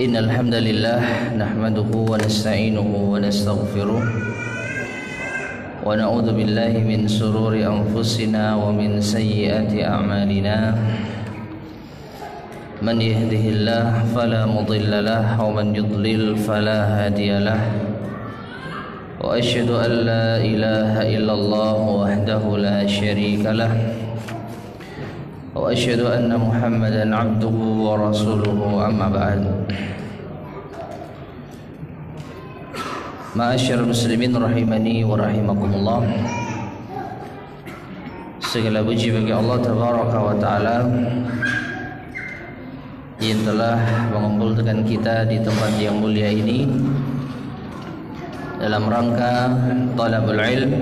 Innal hamdalillah nahmaduhu wa nasta'inuhu wa nastaghfiruh wa na'udzu billahi min shururi anfusina wa min sayyiati a'malina. Man yahdihillahu fala mudilla lahu wa man yudlil fala hadiyalah. Wa asyhadu an la ilaha illallah wahdahu la syarika lah. Wa asyhadu anna Muhammadan abduhu wa rasuluhu amma ba'd. Ma'asyiral muslimin rahimani wa rahimakumullah. Segala puji bagi Allah tabaraka wa taala yang telah mengumpulkan kita di tempat yang mulia ini dalam rangka talabul ilm,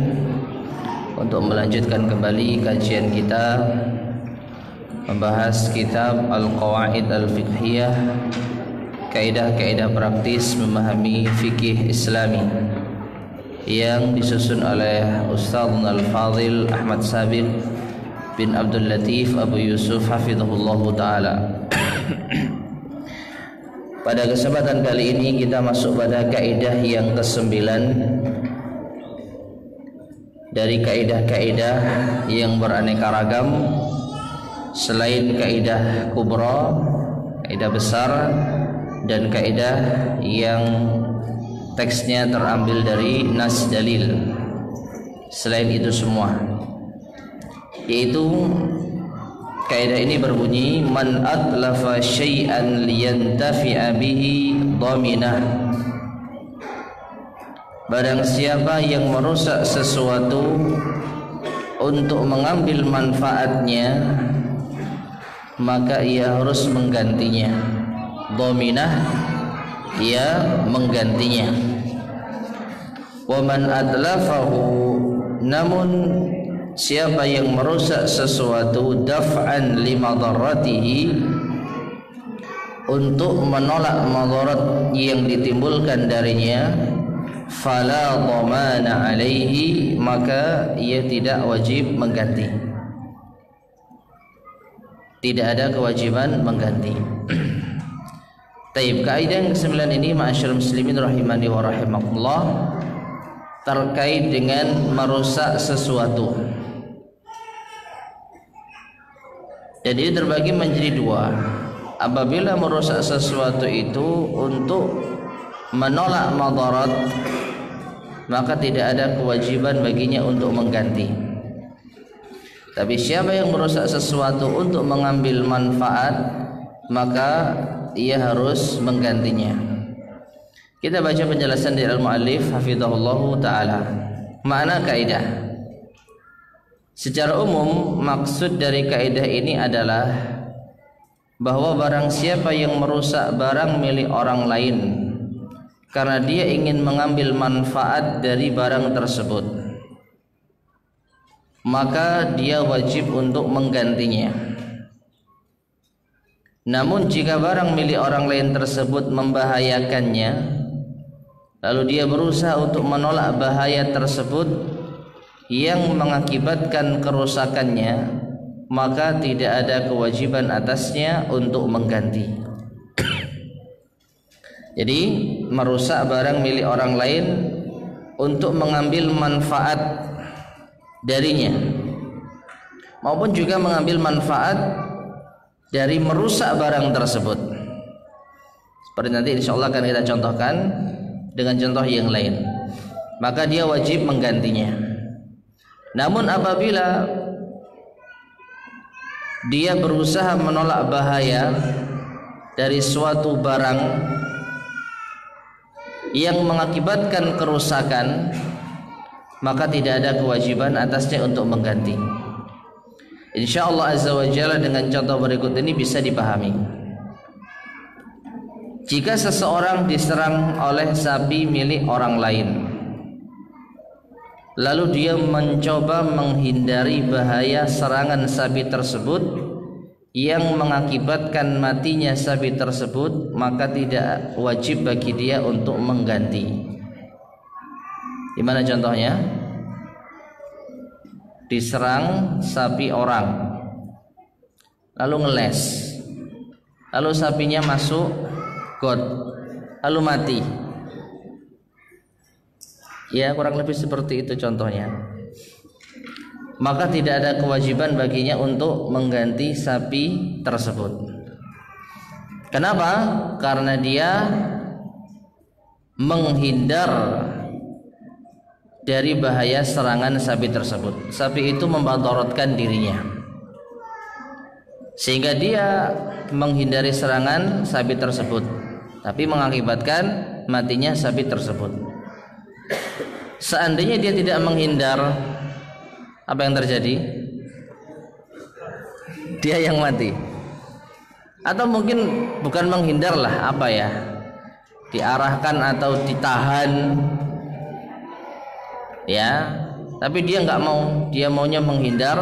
untuk melanjutkan kembali kajian kita membahas kitab Al-Qawaid Al-Fiqhiyah, kaidah-kaidah praktis memahami fikih Islami, yang disusun oleh Ustadzuna Al-Fadhil Ahmad Sabiq bin Abdul Latif Abu Yusuf hafizahullah ta'ala. Pada kesempatan kali ini kita masuk pada kaidah yang ke-9 dari kaidah-kaidah yang beraneka ragam. Selain kaidah kubra, kaidah besar, dan kaidah yang teksnya terambil dari nas dalil. Selain itu semua, yaitu kaidah ini berbunyi, man atlafa syai'an liyantafi'a bihi dhaminah. Barang siapa yang merusak sesuatu untuk mengambil manfaatnya, maka ia harus menggantinya. Dhaminah, ia menggantinya. Wa man atlafahu, namun siapa yang merusak sesuatu daf'an limadarratihi, untuk menolak madarat yang ditimbulkan darinya, fala dhamana alaihi, maka ia tidak wajib mengganti. Tidak ada kewajiban mengganti. Taib, kaidah yang ke-9 ini ma'asyiral muslimin rahimani wa rahimakumullah, terkait dengan merusak sesuatu. Jadi terbagi menjadi dua. Apabila merusak sesuatu itu untuk menolak madarat, maka tidak ada kewajiban baginya untuk mengganti. Tapi siapa yang merusak sesuatu untuk mengambil manfaat, maka ia harus menggantinya. Kita baca penjelasan dari al-muallif hafizahullahu ta'ala. Makna kaidah. Secara umum, maksud dari kaidah ini adalah bahwa barang siapa yang merusak barang milik orang lain karena dia ingin mengambil manfaat dari barang tersebut, maka dia wajib untuk menggantinya. Namun jika barang milik orang lain tersebut membahayakannya, lalu dia berusaha untuk menolak bahaya tersebut yang mengakibatkan kerusakannya, maka tidak ada kewajiban atasnya untuk mengganti. Jadi merusak barang milik orang lain untuk mengambil manfaat darinya, maupun juga mengambil manfaat dari merusak barang tersebut, seperti nanti insyaallah akan kita contohkan dengan contoh yang lain, maka dia wajib menggantinya. Namun apabila dia berusaha menolak bahaya dari suatu barang yang mengakibatkan kerusakan, maka tidak ada kewajiban atasnya untuk mengganti. InsyaAllah azza wa jalla dengan contoh berikut ini bisa dipahami. Jika seseorang diserang oleh sapi milik orang lain, lalu dia mencoba menghindari bahaya serangan sapi tersebut yang mengakibatkan matinya sapi tersebut, maka tidak wajib bagi dia untuk mengganti. Gimana contohnya? Diserang sapi orang, lalu ngeles, lalu sapinya masuk got, lalu mati. Ya, kurang lebih seperti itu contohnya. Maka tidak ada kewajiban baginya untuk mengganti sapi tersebut. Kenapa? Karena dia menghindar dari bahaya serangan sapi tersebut. Sapi itu memadaratkan dirinya, sehingga dia menghindari serangan sapi tersebut, tapi mengakibatkan matinya sapi tersebut. Seandainya dia tidak menghindar, apa yang terjadi? Dia yang mati. Atau mungkin bukan menghindar lah, apa ya, diarahkan atau ditahan, ya, tapi dia nggak mau, dia maunya menghindar,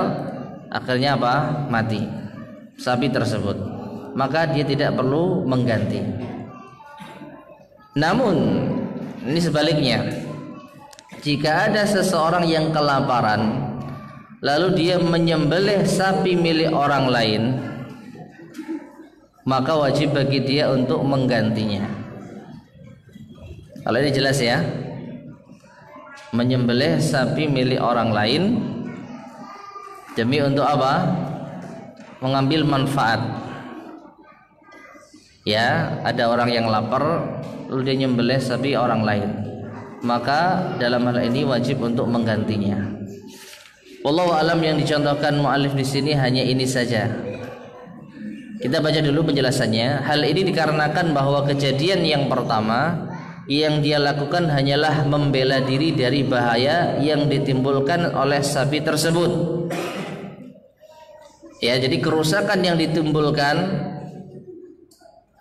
akhirnya apa? Mati sapi tersebut. Maka dia tidak perlu mengganti. Namun ini sebaliknya, jika ada seseorang yang kelaparan lalu dia menyembelih sapi milik orang lain, maka wajib bagi dia untuk menggantinya. Kalau ini jelas ya, menyembelih sapi milik orang lain demi untuk apa? Mengambil manfaat. Ya, ada orang yang lapar lalu dia nyembelih sapi orang lain, maka dalam hal ini wajib untuk menggantinya. Wallahu alam, yang dicontohkan mu'alif di sini hanya ini saja. Kita baca dulu penjelasannya. Hal ini dikarenakan bahwa kejadian yang pertama yang dia lakukan hanyalah membela diri dari bahaya yang ditimbulkan oleh sapi tersebut. Ya, jadi kerusakan yang ditimbulkan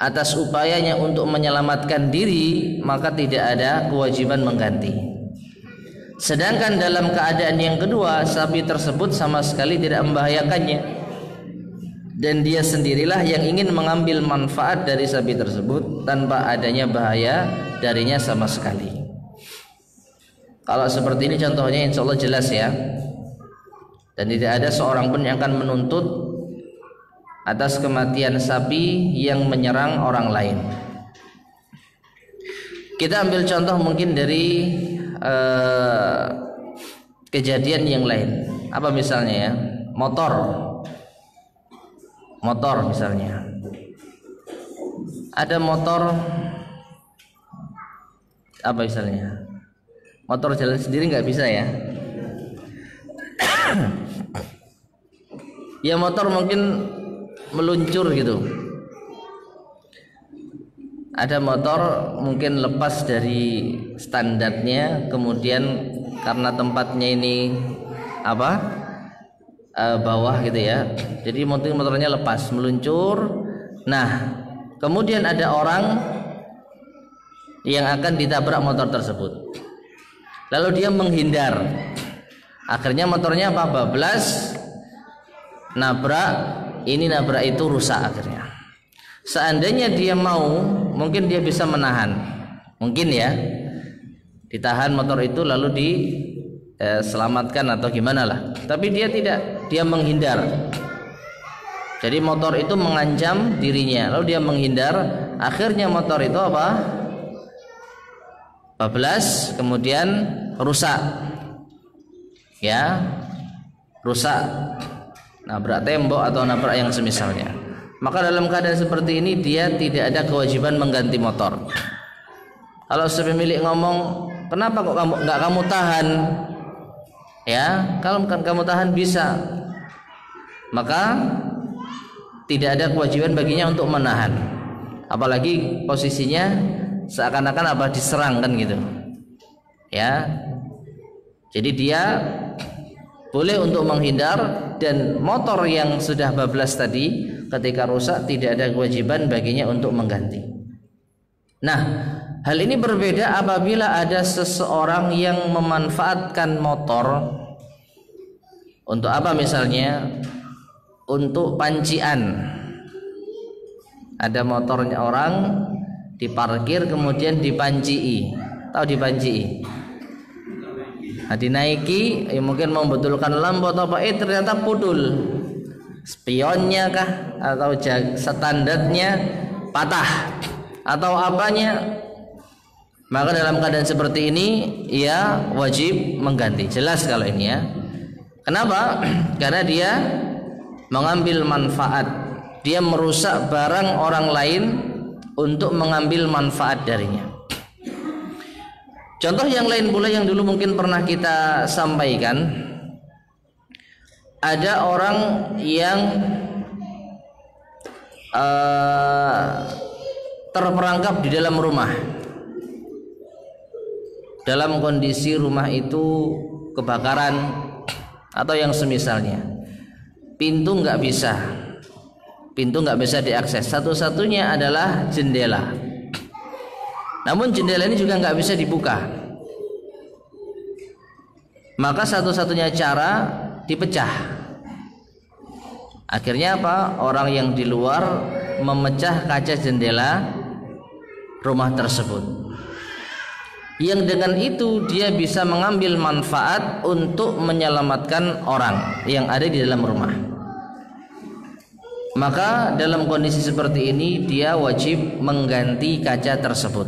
atas upayanya untuk menyelamatkan diri, maka tidak ada kewajiban mengganti. Sedangkan dalam keadaan yang kedua, sapi tersebut sama sekali tidak membahayakannya, dan dia sendirilah yang ingin mengambil manfaat dari sapi tersebut tanpa adanya bahaya darinya sama sekali. Kalau seperti ini contohnya insya Allah jelas ya, dan tidak ada seorang pun yang akan menuntut atas kematian sapi yang menyerang orang lain. Kita ambil contoh mungkin dari kejadian yang lain. Apa misalnya ya? Motor misalnya. Ada motor, apa misalnya? Motor jalan sendiri nggak bisa ya? Ya, motor mungkin meluncur gitu. Ada motor mungkin lepas dari standarnya, kemudian karena tempatnya ini apa, bawah gitu ya, jadi mungkin motornya lepas meluncur. Nah, kemudian ada orang yang akan ditabrak motor tersebut, lalu dia menghindar, akhirnya motornya apa? Bablas, nabrak ini nabrak itu, rusak akhirnya. Seandainya dia mau, mungkin dia bisa menahan, mungkin ya, ditahan motor itu lalu diselamatkan atau gimana lah. Tapi dia tidak, dia menghindar. Jadi motor itu mengancam dirinya, lalu dia menghindar, akhirnya motor itu apa? Bablas, kemudian rusak. Ya, rusak, nabrak tembok atau nabrak yang semisalnya. Maka dalam keadaan seperti ini dia tidak ada kewajiban mengganti motor. Kalau pemilik ngomong, kenapa kok nggak kamu tahan? Ya, kalau kamu tahan bisa, maka tidak ada kewajiban baginya untuk menahan. Apalagi posisinya seakan-akan apa, diserang kan gitu. Ya, jadi dia boleh untuk menghindar, dan motor yang sudah bablas tadi ketika rusak tidak ada kewajiban baginya untuk mengganti. Nah, hal ini berbeda apabila ada seseorang yang memanfaatkan motor untuk apa? Misalnya untuk pancian. Ada motornya orang diparkir kemudian dipancii. Tahu dipancii? Nah, dinaiki, ya mungkin membetulkan lampu atau apa, ternyata pudul, spionnya kah atau standarnya patah, atau apanya, maka dalam keadaan seperti ini ia wajib mengganti. Jelas kalau ini ya. Kenapa? Karena dia mengambil manfaat, dia merusak barang orang lain untuk mengambil manfaat darinya. Contoh yang lain pula yang dulu mungkin pernah kita sampaikan, ada orang yang terperangkap di dalam rumah, dalam kondisi rumah itu kebakaran atau yang semisalnya. Pintu nggak bisa diakses, satu-satunya adalah jendela. Namun jendela ini juga nggak bisa dibuka, maka satu-satunya cara dipecah. Akhirnya apa? Orang yang di luar memecah kaca jendela rumah tersebut. Yang dengan itu dia bisa mengambil manfaat untuk menyelamatkan orang yang ada di dalam rumah. Maka dalam kondisi seperti ini dia wajib mengganti kaca tersebut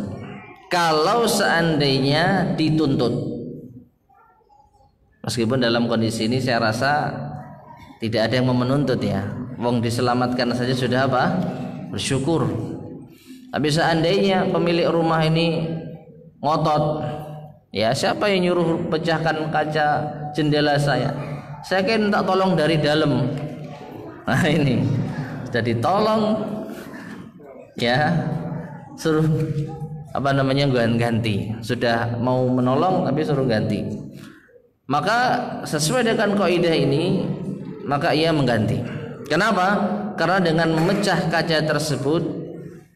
kalau seandainya dituntut. Meskipun dalam kondisi ini saya rasa tidak ada yang mau menuntut ya. Wong diselamatkan saja sudah apa? Bersyukur. Tapi seandainya pemilik rumah ini ngotot, ya siapa yang nyuruh pecahkan kaca jendela saya? Saya kan tak tolong dari dalam. Nah ini sudah ditolong, ya suruh ganti. Sudah mau menolong tapi suruh ganti. Maka sesuai dengan kaidah ini, maka ia mengganti. Kenapa? Karena dengan memecah kaca tersebut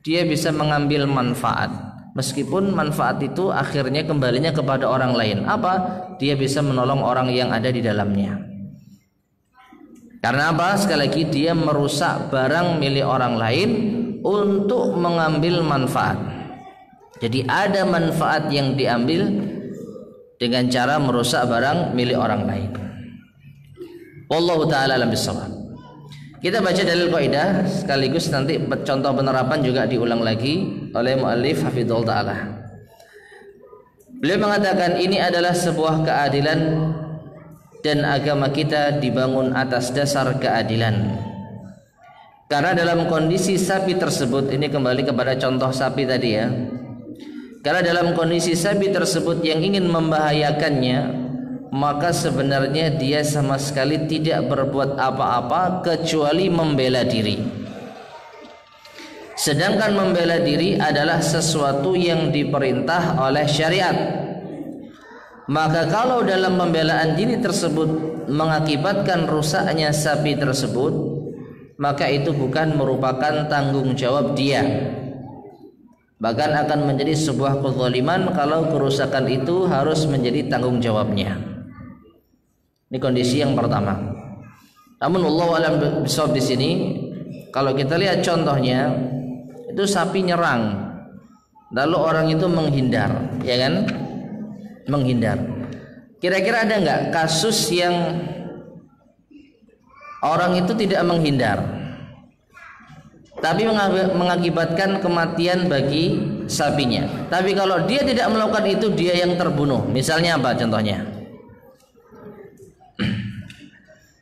dia bisa mengambil manfaat. Meskipun manfaat itu akhirnya kembalinya kepada orang lain. Apa? Dia bisa menolong orang yang ada di dalamnya. Karena apa? Sekali lagi dia merusak barang milik orang lain untuk mengambil manfaat. Jadi ada manfaat yang diambil dengan cara merusak barang milik orang lain. Wallahu ta'ala alam bissawab. Kita baca dalil kaidah sekaligus nanti contoh penerapan juga diulang lagi oleh muallif hafizahullah taala. Beliau mengatakan ini adalah sebuah keadilan dan agama kita dibangun atas dasar keadilan. Karena dalam kondisi sapi tersebut, ini kembali kepada contoh sapi tadi ya. Karena dalam kondisi sapi tersebut yang ingin membahayakannya, maka sebenarnya dia sama sekali tidak berbuat apa-apa kecuali membela diri. Sedangkan membela diri adalah sesuatu yang diperintah oleh syariat. Maka kalau dalam pembelaan diri tersebut mengakibatkan rusaknya sapi tersebut, maka itu bukan merupakan tanggung jawab dia. Bahkan akan menjadi sebuah kezaliman kalau kerusakan itu harus menjadi tanggung jawabnya. Ini kondisi yang pertama. Namun Allah alam bisawab di sini, kalau kita lihat contohnya, itu sapi nyerang, lalu orang itu menghindar, ya kan? Menghindar. Kira-kira ada nggak kasus yang orang itu tidak menghindar, tapi mengakibatkan kematian bagi sapinya? Tapi kalau dia tidak melakukan itu, dia yang terbunuh. Misalnya apa contohnya?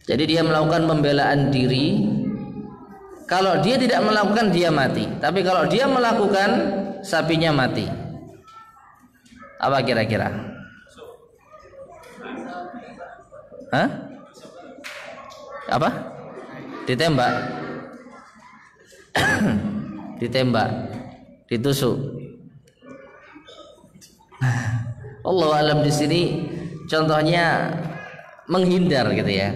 Jadi dia melakukan pembelaan diri. Kalau dia tidak melakukan, dia mati. Tapi kalau dia melakukan, sapinya mati. Apa kira-kira? Hah? Apa? Ditembak. Ditembak. Ditusuk. Allah alam di sini contohnya menghindar gitu ya.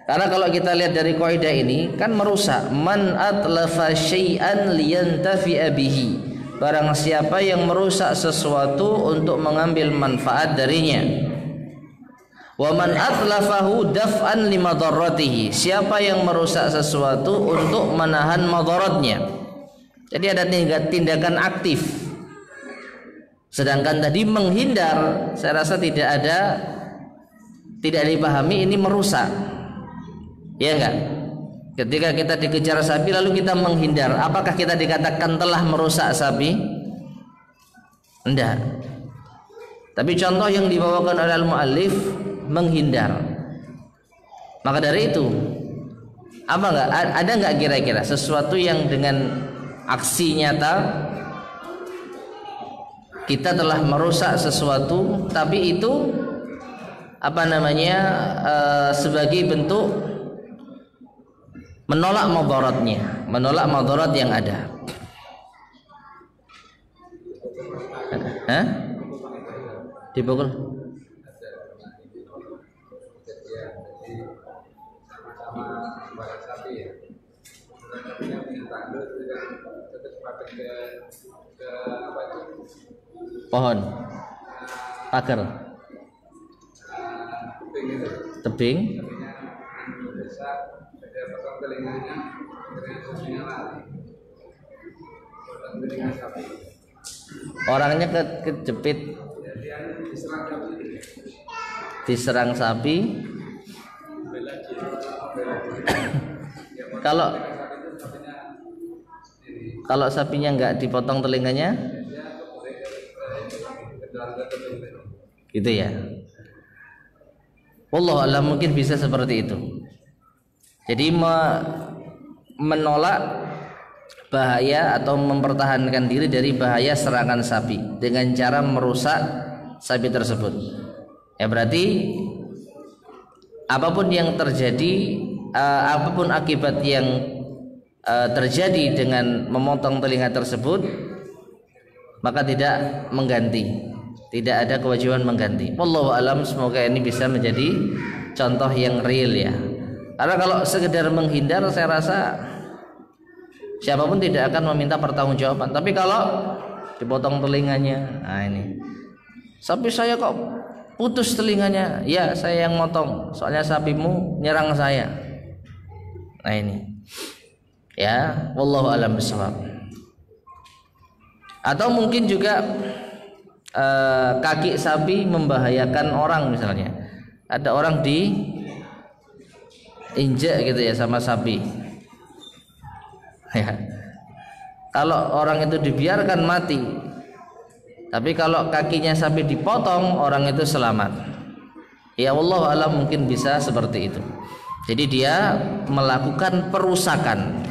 Karena kalau kita lihat dari kaidah ini kan merusak. Man atlafa syai'an liyantafi'a bihi. Barang siapa yang merusak sesuatu untuk mengambil manfaat darinya. Wa man atlafahu daf'an limadarratihi. Siapa yang merusak sesuatu untuk menahan madaratnya. Jadi ada tindakan aktif. Sedangkan tadi menghindar, saya rasa tidak dipahami ini merusak. Ya enggak? Ketika kita dikejar sapi lalu kita menghindar, apakah kita dikatakan telah merusak sapi? Enggak. Tapi contoh yang dibawakan oleh al-muallif menghindar. Maka dari itu, apa enggak ada enggak kira-kira sesuatu yang dengan aksi nyata kita telah merusak sesuatu, tapi itu sebagai bentuk menolak madaratnya, menolak madarat yang ada. Hah? Dipukul? Pohon, pagar, tebing. Orangnya kejepit, diserang sapi. Kalau sapinya nggak dipotong telinganya, gitu ya. Wallahu a'lam, mungkin bisa seperti itu. Jadi menolak bahaya atau mempertahankan diri dari bahaya serangan sapi dengan cara merusak sapi tersebut. Ya berarti apapun yang terjadi, apapun akibat yang terjadi dengan memotong telinga tersebut, maka tidak mengganti, tidak ada kewajiban mengganti. Wallahu a'lam, semoga ini bisa menjadi contoh yang real ya. Karena kalau sekedar menghindar, saya rasa siapapun tidak akan meminta pertanggungjawaban. Tapi kalau dipotong telinganya, nah ini, sapi saya kok putus telinganya, ya saya yang motong, soalnya sapimu nyerang saya. Nah ini, ya, wallahu a'lam bishawab. Atau mungkin juga kaki sapi membahayakan orang, misalnya ada orang diinjak gitu ya sama sapi. Ya. Kalau orang itu dibiarkan mati, tapi kalau kakinya sapi dipotong, orang itu selamat. Ya wallahu a'lam, mungkin bisa seperti itu. Jadi dia melakukan perusakan,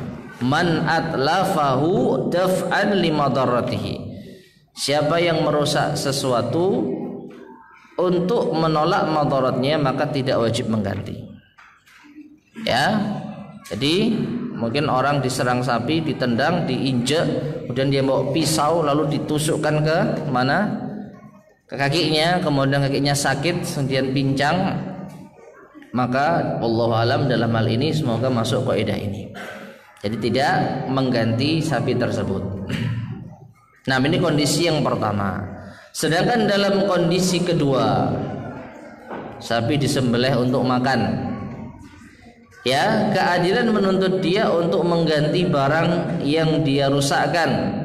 man atlafahu daf'an limadarratihi. Siapa yang merusak sesuatu untuk menolak madaratnya, maka tidak wajib mengganti. Ya. Jadi mungkin orang diserang sapi, ditendang, diinjak, kemudian dia bawa pisau lalu ditusukkan ke mana? Ke kakinya, kemudian kakinya sakit, kemudian pincang. Maka wallahu alam dalam hal ini semoga masuk kaidah ini. Jadi tidak mengganti sapi tersebut. Nah, ini kondisi yang pertama. Sedangkan dalam kondisi kedua, sapi disembelih untuk makan. Ya, keadilan menuntut dia untuk mengganti barang yang dia rusakkan.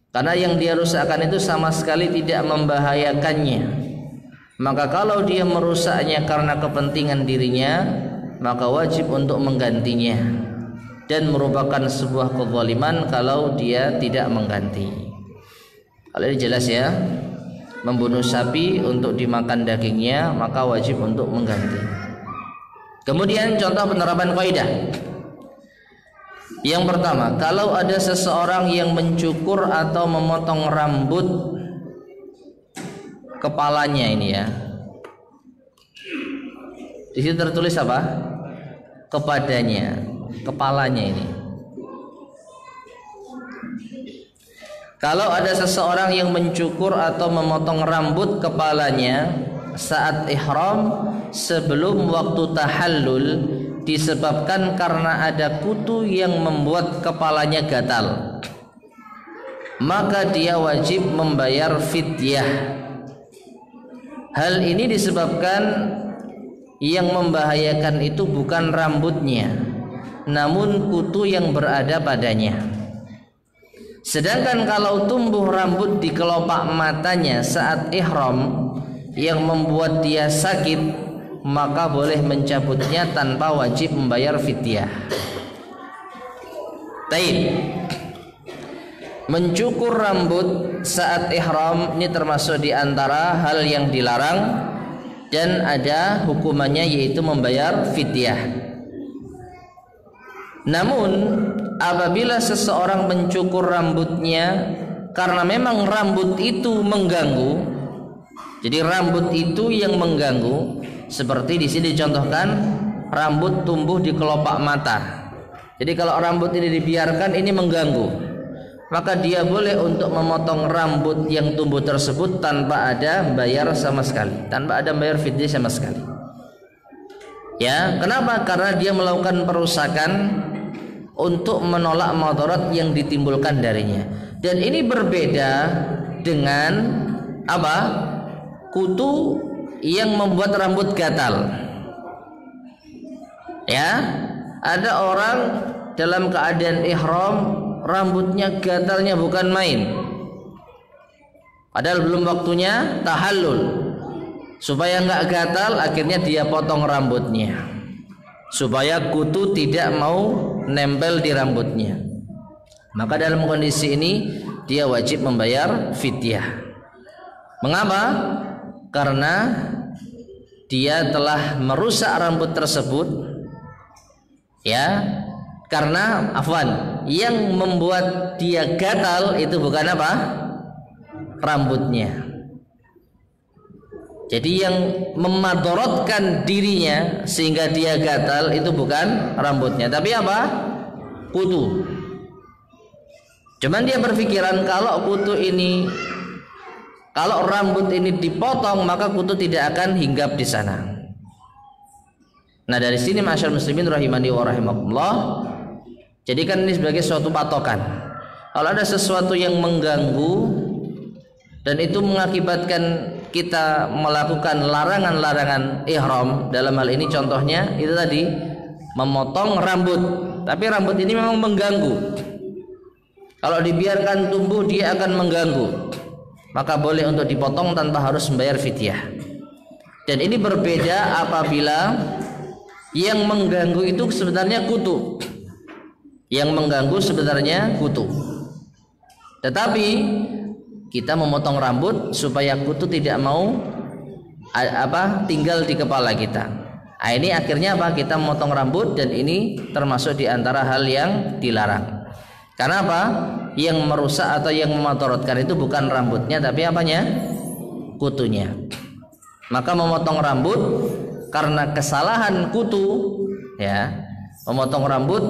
Karena yang dia rusakkan itu sama sekali tidak membahayakannya. Maka kalau dia merusaknya karena kepentingan dirinya, maka wajib untuk menggantinya. Dan merupakan sebuah kezaliman kalau dia tidak mengganti. Kalau ini jelas ya, membunuh sapi untuk dimakan dagingnya, maka wajib untuk mengganti. Kemudian contoh penerapan kaidah. Yang pertama, kalau ada seseorang yang mencukur atau memotong rambut kepalanya ini ya. Di situ tertulis apa? Kepadanya, kepalanya ini. Kalau ada seseorang yang mencukur atau memotong rambut kepalanya saat ihram sebelum waktu tahallul disebabkan karena ada kutu yang membuat kepalanya gatal, maka dia wajib membayar fidyah. Hal ini disebabkan yang membahayakan itu bukan rambutnya, namun kutu yang berada padanya. Sedangkan kalau tumbuh rambut di kelopak matanya saat ihram yang membuat dia sakit, maka boleh mencabutnya tanpa wajib membayar fidyah. Taib. Mencukur rambut saat ihram ini termasuk di antara hal yang dilarang dan ada hukumannya, yaitu membayar fidyah. Namun apabila seseorang mencukur rambutnya karena memang rambut itu mengganggu, jadi rambut itu yang mengganggu, seperti di sini dicontohkan rambut tumbuh di kelopak mata. Jadi kalau rambut ini dibiarkan ini mengganggu, maka dia boleh untuk memotong rambut yang tumbuh tersebut tanpa ada bayar sama sekali, tanpa ada bayar fidyah sama sekali. Ya, kenapa? Karena dia melakukan perusakan untuk menolak madarat yang ditimbulkan darinya. Dan ini berbeda dengan apa? Kutu yang membuat rambut gatal. Ya, ada orang dalam keadaan ihram rambutnya gatalnya bukan main, padahal belum waktunya tahallul. Supaya nggak gatal, akhirnya dia potong rambutnya supaya kutu tidak mau nempel di rambutnya. Maka dalam kondisi ini dia wajib membayar fidyah. Mengapa? Karena dia telah merusak rambut tersebut, ya. Karena yang membuat dia gatal itu bukan apa? Rambutnya. Jadi yang memadorotkan dirinya sehingga dia gatal itu bukan rambutnya, tapi apa? Kutu. Cuman dia berpikiran kalau rambut ini dipotong maka kutu tidak akan hinggap di sana. Nah, dari sini masyaallah muslimin rahimani wa rahimakumullah, jadikan ini sebagai suatu patokan. Kalau ada sesuatu yang mengganggu dan itu mengakibatkan kita melakukan larangan-larangan ihram, dalam hal ini contohnya itu tadi memotong rambut, tapi rambut ini memang mengganggu. Kalau dibiarkan tumbuh dia akan mengganggu, maka boleh untuk dipotong tanpa harus membayar fidyah. Dan ini berbeda apabila yang mengganggu itu sebenarnya kutu. Yang mengganggu sebenarnya kutu, tetapi kita memotong rambut supaya kutu tidak mau tinggal di kepala kita. Nah, ini akhirnya apa? Kita memotong rambut, dan ini termasuk di antara hal yang dilarang. Karena apa? Yang merusak atau yang memadaratkan itu bukan rambutnya, tapi apanya? Kutunya. Maka memotong rambut karena kesalahan kutu, ya. Memotong rambut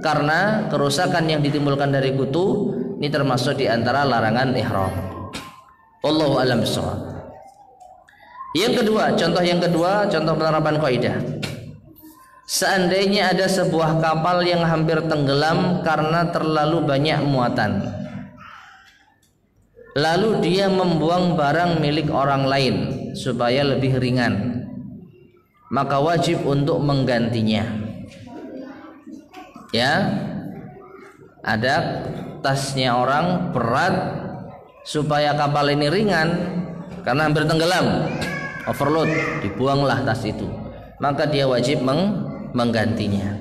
karena kerusakan yang ditimbulkan dari kutu, ini termasuk di antara larangan ihram. Wallahu a'lam bishawab. Yang kedua, contoh penerapan kaidah. Seandainya ada sebuah kapal yang hampir tenggelam karena terlalu banyak muatan, lalu dia membuang barang milik orang lain supaya lebih ringan, maka wajib untuk menggantinya. Ya, ada tasnya orang berat, supaya kapal ini ringan karena hampir tenggelam, overload, dibuanglah tas itu, maka dia wajib menggantinya.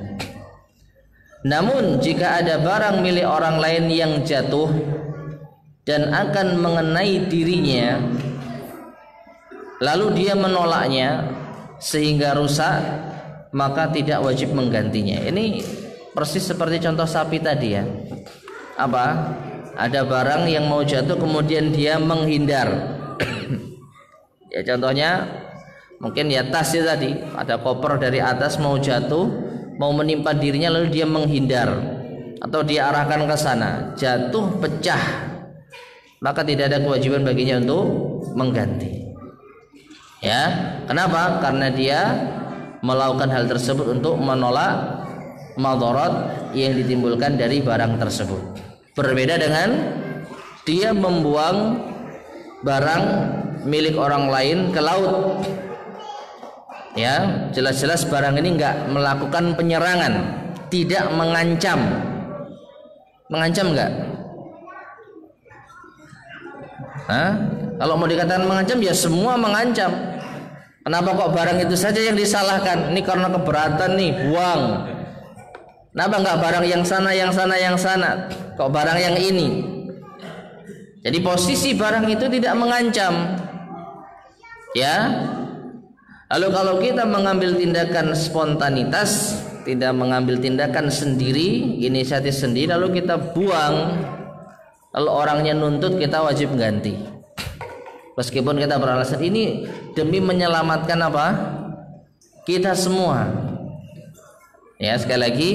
Namun jika ada barang milik orang lain yang jatuh dan akan mengenai dirinya, lalu dia menolaknya sehingga rusak, maka tidak wajib menggantinya. Ini persis seperti contoh sapi tadi, ya. Apa? Ada barang yang mau jatuh kemudian dia menghindar. Ya, contohnya mungkin ya tasnya tadi, ada koper dari atas mau jatuh, mau menimpa dirinya, lalu dia menghindar atau dia arahkan ke sana, jatuh pecah, maka tidak ada kewajiban baginya untuk mengganti. Ya, kenapa? Karena dia melakukan hal tersebut untuk menolak madarat yang ditimbulkan dari barang tersebut. Berbeda dengan dia membuang barang milik orang lain ke laut. Ya, jelas-jelas barang ini enggak melakukan penyerangan, tidak mengancam. Mengancam enggak? Kalau mau dikatakan mengancam, ya semua mengancam. Kenapa kok barang itu saja yang disalahkan? Ini karena keberatan nih, buang. Kenapa enggak barang yang sana, yang sana, yang sana? Kok barang yang ini? Jadi posisi barang itu tidak mengancam. Ya. Lalu kalau kita mengambil tindakan spontanitas, tidak mengambil tindakan sendiri, inisiatif sendiri, lalu kita buang, lalu orangnya nuntut, kita wajib ganti. Meskipun kita beralasan ini demi menyelamatkan apa? Kita semua. Ya, sekali lagi,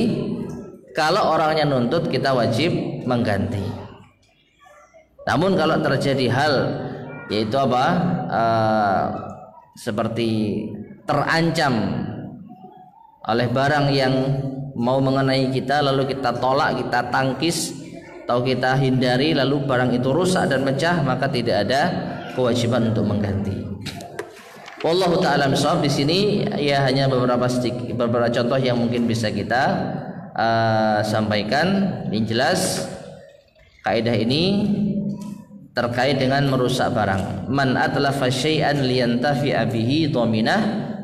kalau orangnya nuntut, kita wajib mengganti. Namun kalau terjadi hal yaitu apa? Seperti terancam oleh barang yang mau mengenai kita, lalu kita tolak, kita tangkis atau kita hindari, lalu barang itu rusak dan pecah, maka tidak ada kewajiban untuk mengganti. Wallahu ta'ala bishawab. Di sini ya hanya beberapa contoh yang mungkin bisa kita sampaikan. Yang jelas kaidah ini terkait dengan merusak barang. Man atlafa syai'an liyantafi'a bihi dhaminah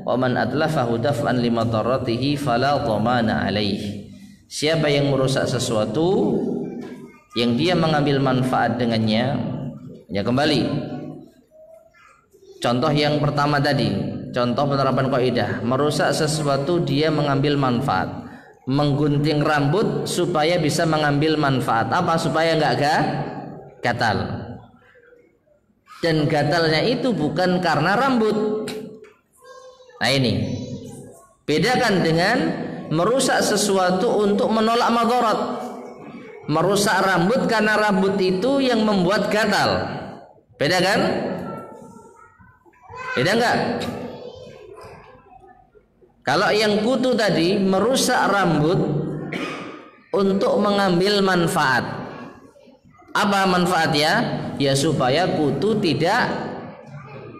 wa man atlafahu daf'an limadarratihi fala dhamana alaih. Siapa yang merusak sesuatu yang dia mengambil manfaat dengannya, ya kembali contoh yang pertama tadi, contoh penerapan kaidah, merusak sesuatu dia mengambil manfaat, menggunting rambut supaya bisa mengambil manfaat apa? Supaya enggak gatal. Dan gatalnya itu bukan karena rambut. Nah ini bedakan dengan merusak sesuatu untuk menolak madarat. Merusak rambut karena rambut itu yang membuat gatal. Beda kan? Beda enggak? Kalau yang kutu tadi merusak rambut untuk mengambil manfaat. Apa manfaatnya? Ya supaya kutu tidak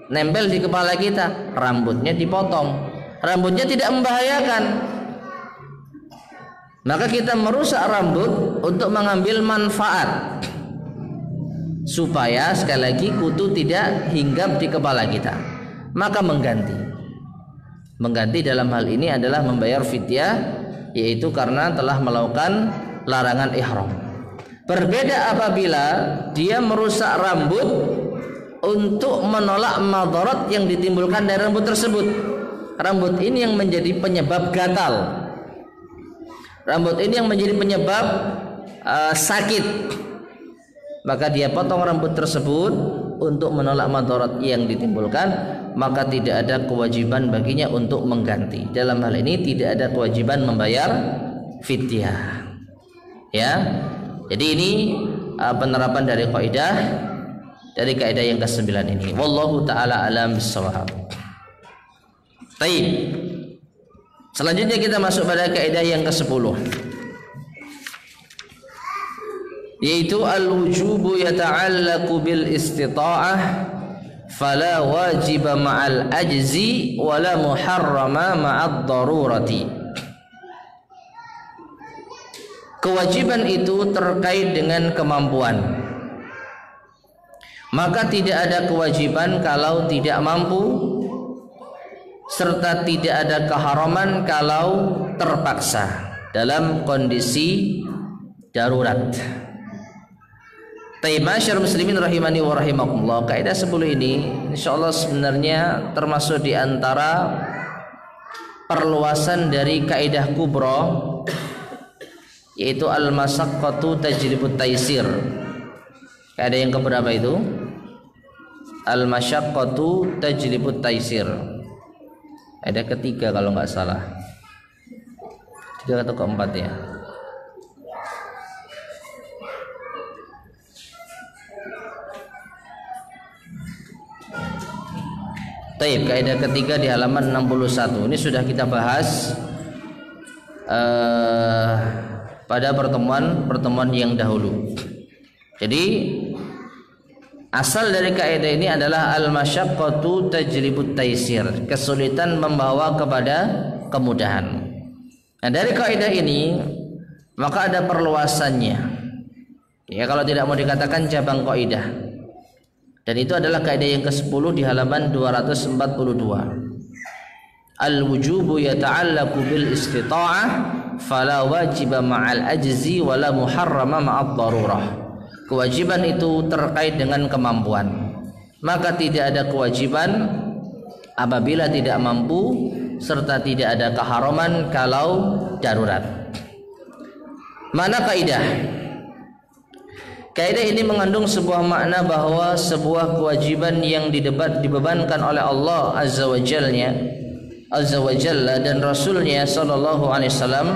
nempel di kepala kita. Rambutnya dipotong. Rambutnya tidak membahayakan. Maka kita merusak rambut untuk mengambil manfaat, supaya sekali lagi kutu tidak hinggap di kepala kita. Maka mengganti. Mengganti dalam hal ini adalah membayar fidyah, yaitu karena telah melakukan larangan ihram. Berbeda apabila dia merusak rambut untuk menolak madarat yang ditimbulkan dari rambut tersebut. Rambut ini yang menjadi penyebab gatal. Rambut ini yang menjadi penyebab sakit. Maka dia potong rambut tersebut untuk menolak madarat yang ditimbulkan, maka tidak ada kewajiban baginya untuk mengganti. Dalam hal ini tidak ada kewajiban membayar fidyah. Ya. Jadi ini penerapan dari kaidah yang ke-9 ini. Wallahu taala alam bissawab. Baik. Selanjutnya kita masuk pada kaidah yang ke-10. Yaitu al-wujubu yata'allaqu bil istita'ah fala wajiba ma'al ajzi wala muharrama ma'ad darurati. Kewajiban itu terkait dengan kemampuan. Maka tidak ada kewajiban kalau tidak mampu, serta tidak ada keharaman kalau terpaksa dalam kondisi darurat. Masyaallah muslimin rahimani wa rahimakumullah. Kaidah 10 ini insyaallah sebenarnya termasuk di antara perluasan dari kaidah kubra, yaitu al-masyaqqatu tajlibut taisir. Kaidah yang keberapa itu? Al-masyaqqatu tajlibut taisir. Kaidah ketiga kalau nggak salah. 3 atau keempat ya. Taib, kaidah ketiga di halaman 61. Ini sudah kita bahas pada pertemuan yang dahulu. Jadi asal dari kaidah ini adalah al-masyaqqatu tajlibut taisir, kesulitan membawa kepada kemudahan. Nah, dari kaidah ini maka ada perluasannya. Ya, kalau tidak mau dikatakan cabang kaidah. Dan itu adalah kaidah yang ke-10 di halaman 242. al-wujubu yata'allaqu bil istita'ah fala wajiba ma'al ajzi wala muharrama ma'ad darurah. Kewajiban itu terkait dengan kemampuan, maka tidak ada kewajiban apabila tidak mampu, serta tidak ada keharaman kalau darurat. Mana kaidah? Kaidah ini mengandung sebuah makna bahwa sebuah kewajiban yang dibebankan oleh Allah Azza wa Jalla dan Rasulnya Sallallahu Alaihi Wasallam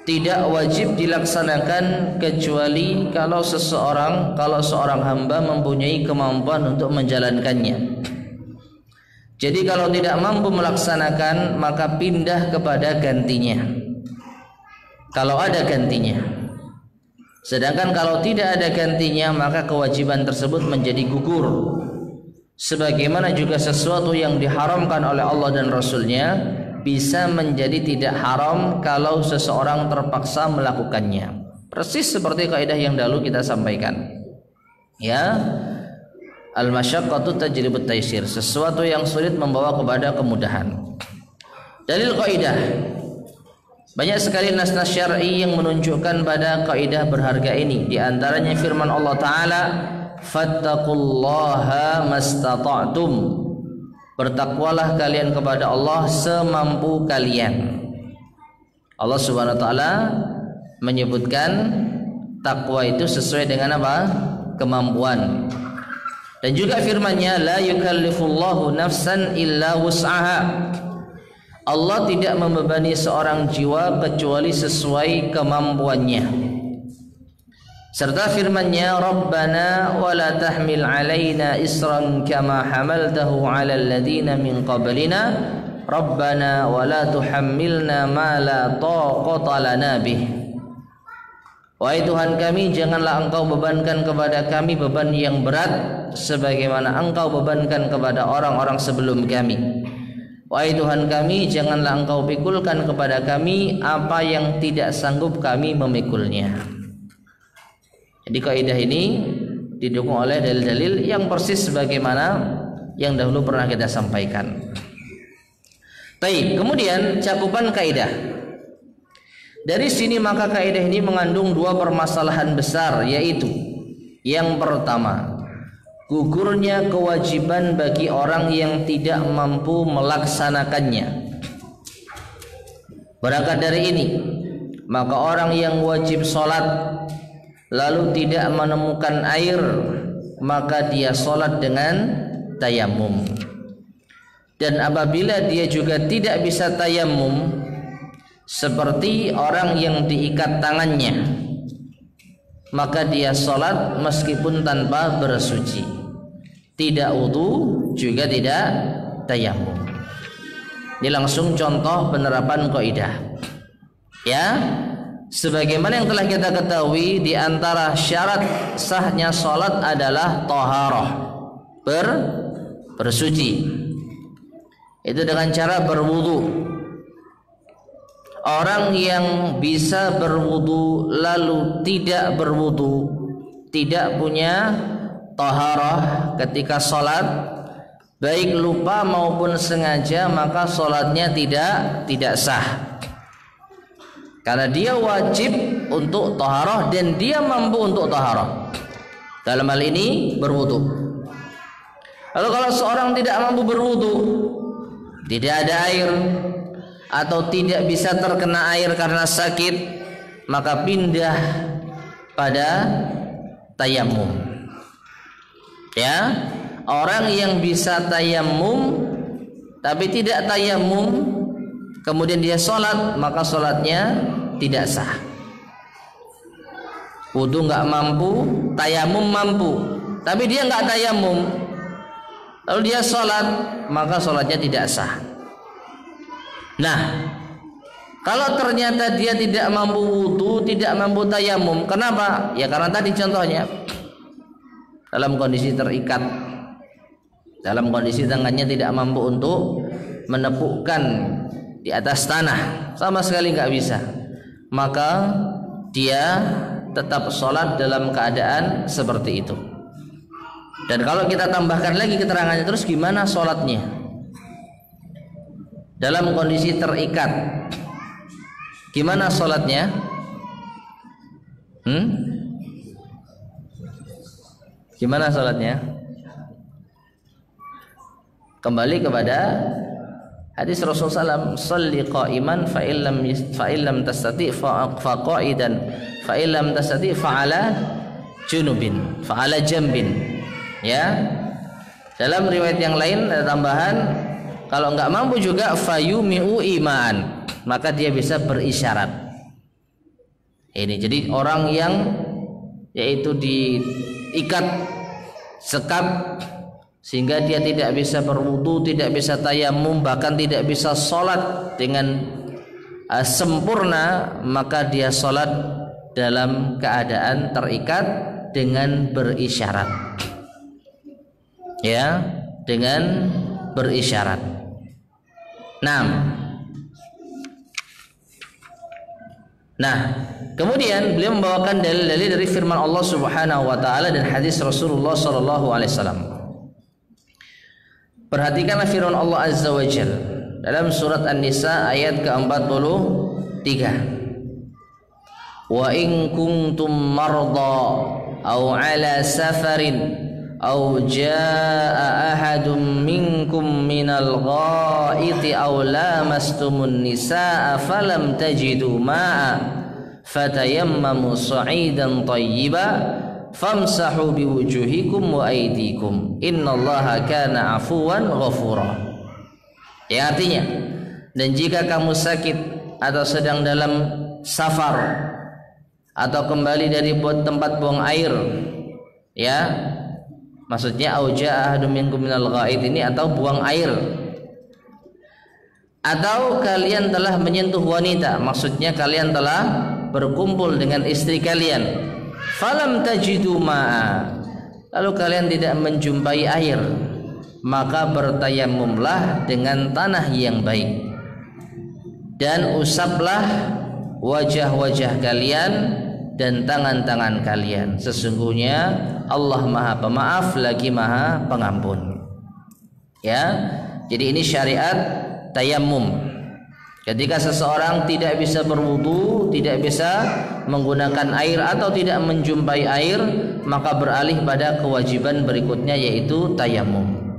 tidak wajib dilaksanakan kecuali kalau seorang hamba mempunyai kemampuan untuk menjalankannya. Jadi kalau tidak mampu melaksanakan, maka pindah kepada gantinya kalau ada gantinya. Sedangkan kalau tidak ada gantinya, maka kewajiban tersebut menjadi gugur. Sebagaimana juga sesuatu yang diharamkan oleh Allah dan Rasulnya bisa menjadi tidak haram kalau seseorang terpaksa melakukannya. Persis seperti kaidah yang dahulu kita sampaikan. Ya, al-masyaqqatu tajlibut taysir. Sesuatu yang sulit membawa kepada kemudahan. Dalil kaidah. Banyak sekali nas-nas syar'i yang menunjukkan pada kaidah berharga ini. Di antaranya firman Allah Ta'ala, fattaqullaha mastata'tum. Bertakwalah kalian kepada Allah semampu kalian. Allah Subhanahu wa taala menyebutkan takwa itu sesuai dengan apa? Kemampuan. Dan juga firman-Nya, la yukallifullahu nafsan illa wus'aha. Allah tidak membebani seorang jiwa kecuali sesuai kemampuannya. Serta firman-Nya, Rabbana wa la tahmil alaina isran kama hamaltahu ala alladhina min qablina Rabbana wa la tuhammilna ma la taqata lana bih. Wahai Tuhan kami, janganlah Engkau bebankan kepada kami beban yang berat sebagaimana Engkau bebankan kepada orang-orang sebelum kami. Wahai Tuhan kami, janganlah Engkau pikulkan kepada kami apa yang tidak sanggup kami memikulnya. Jadi kaidah ini didukung oleh dalil-dalil yang persis sebagaimana yang dahulu pernah kita sampaikan. Baik, kemudian cakupan kaidah. Dari sini maka kaidah ini mengandung dua permasalahan besar, yaitu yang pertama, gugurnya kewajiban bagi orang yang tidak mampu melaksanakannya. Berangkat dari ini, maka orang yang wajib sholat lalu tidak menemukan air, maka dia sholat dengan tayamum. Dan apabila dia juga tidak bisa tayamum, seperti orang yang diikat tangannya, maka dia sholat meskipun tanpa bersuci, tidak wudu juga tidak tayamum. Ini langsung contoh penerapan kaidah. Ya, sebagaimana yang telah kita ketahui, di antara syarat sahnya sholat adalah taharah, bersuci. Itu dengan cara berwudu. Orang yang bisa berwudu lalu tidak berwudu, tidak punya taharah ketika sholat, baik lupa maupun sengaja, maka sholatnya tidak sah. Karena dia wajib untuk taharah dan dia mampu untuk taharah. Dalam hal ini berwudu. Lalu kalau seorang tidak mampu berwudu, tidak ada air, atau tidak bisa terkena air karena sakit, maka pindah pada tayamum. Ya, orang yang bisa tayamum tapi tidak tayamum kemudian dia sholat, maka sholatnya tidak sah. Wudu nggak mampu, tayamum mampu, tapi dia nggak tayamum, lalu dia sholat, maka sholatnya tidak sah. Nah, kalau ternyata dia tidak mampu wudu, tidak mampu tayamum, kenapa? Ya karena tadi contohnya dalam kondisi terikat, dalam kondisi tangannya tidak mampu untuk menepukkan di atas tanah, sama sekali nggak bisa, maka dia tetap sholat dalam keadaan seperti itu. Dan kalau kita tambahkan lagi keterangannya terus, gimana sholatnya? dalam kondisi terikat, gimana sholatnya? Gimana sholatnya? Kembali kepada hadis Rasulullah SAW, "Shalli qa'iman fa illam tastati' fa qa'idan fa illam tastati' fa ala junubin fa ala jambin." Ya. Dalam riwayat yang lain ada tambahan, kalau enggak mampu juga fayumi'u iman, maka dia bisa berisyarat. Ini jadi orang yang yaitu diikat sekat sehingga dia tidak bisa berwudu, tidak bisa tayamum, bahkan tidak bisa sholat dengan sempurna, maka dia sholat dalam keadaan terikat dengan berisyarat. Ya, dengan berisyarat. Nah, kemudian beliau membawakan dalil-dalil dari firman Allah Subhanahu wa taala dan hadis Rasulullah sallallahu alaihi wasallam. Perhatikanlah firman Allah Azza wa Jalla dalam surat An-Nisa ayat ke-43. Wa in kuntum marda aw ala safarin aw jaa ahadum minkum minal ghaiti aw lamastumun nisaa falam tajidu ma'a fatayammamu sa'idan thayyiban famsahu biwujuhikum wa aydikum innallaha kana afuwan ghafura. Ya, artinya, dan jika kamu sakit atau sedang dalam safar atau kembali dari tempat buang air, ya, maksudnya auja ahadum minkum minal ghaid ini, atau buang air, atau kalian telah menyentuh wanita, maksudnya kalian telah berkumpul dengan istri kalian, falam tajidu ma'a, lalu kalian tidak menjumpai air, maka bertayamumlah dengan tanah yang baik dan usaplah wajah-wajah kalian dan tangan-tangan kalian, sesungguhnya Allah Maha Pemaaf lagi Maha Pengampun. Ya, jadi ini syariat tayammum. Ketika seseorang tidak bisa berwudu, tidak bisa menggunakan air atau tidak menjumpai air, maka beralih pada kewajiban berikutnya, yaitu tayammum.